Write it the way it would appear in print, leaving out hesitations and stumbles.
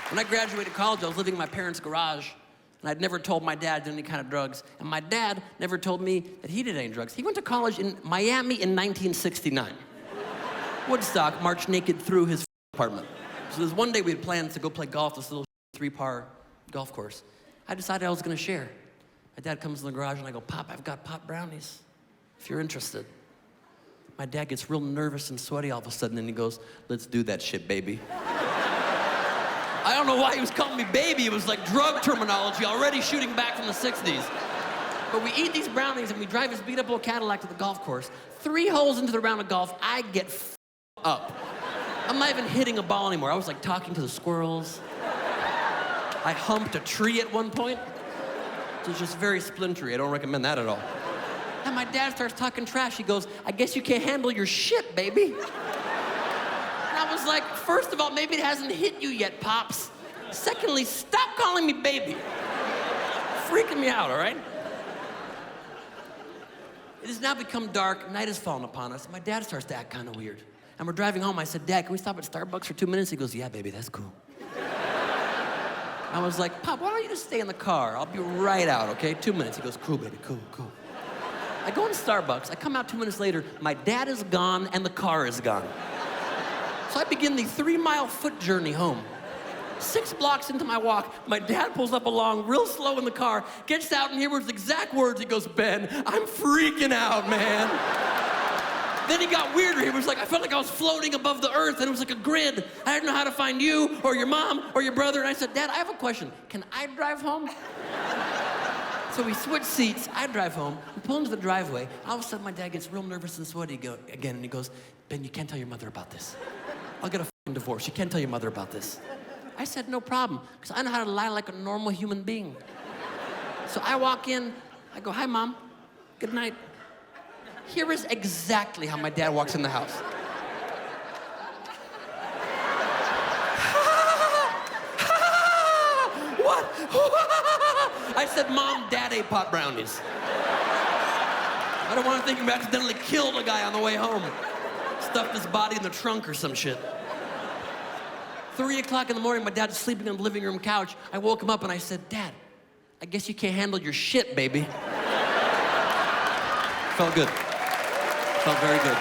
When I graduated college, I was living in my parents' garage, and I'd never told my dad I did any kind of drugs, and my dad never told me that he did any drugs. He went to college in Miami in 1969. Woodstock marched naked through his apartment. So there's one day we had plans to go play golf, this little 3-par golf course. I decided I was gonna share. My dad comes in the garage and I go, Pop, I've got pot brownies, if you're interested. My dad gets real nervous and sweaty all of a sudden, and he goes, let's do that shit, baby. I don't know why he was calling me baby. It was like drug terminology, already shooting back from the 60s. But we eat these brownies and we drive his beat up old Cadillac to the golf course. 3 holes into the round of golf, I get up. I'm not even hitting a ball anymore. I was like talking to the squirrels. I humped a tree at one point. It was just very splintery. I don't recommend that at all. And my dad starts talking trash. He goes, I guess you can't handle your shit, baby. And I was like, first of all, maybe it hasn't hit you yet, Pops. Secondly, stop calling me baby. Freaking me out, all right? It has now become dark. Night has fallen upon us. My dad starts to act kind of weird. And we're driving home. I said, Dad, can we stop at Starbucks for 2 minutes? He goes, yeah, baby, that's cool. I was like, Pop, why don't you just stay in the car? I'll be right out, okay? 2 minutes. He goes, cool, baby, cool, cool. I go in Starbucks. I come out 2 minutes later. My dad is gone and the car is gone. So I begin the 3-mile foot journey home. 6 blocks into my walk, my dad pulls up along real slow in the car, gets out and hears the exact words. He goes, Ben, I'm freaking out, man. Then he got weirder. He was like, I felt like I was floating above the earth, and it was like a grid. I didn't know how to find you or your mom or your brother. And I said, Dad, I have a question. Can I drive home? So we switch seats. I drive home. We pull into the driveway. All of a sudden, my dad gets real nervous and sweaty again, and he goes, Ben, you can't tell your mother about this. I'll get a f***ing divorce. You can't tell your mother about this. I said, no problem, because I know how to lie like a normal human being. So I walk in. I go, hi, Mom. Good night. Here is exactly how my dad walks in the house. What? I said, Mom, Dad ate pot brownies. I don't want to think we accidentally killed a guy on the way home. Stuffed his body in the trunk or some shit. 3 o'clock in the morning, my dad's sleeping on the living room couch. I woke him up and I said, Dad, I guess you can't handle your shit, baby. Felt good. Felt very good.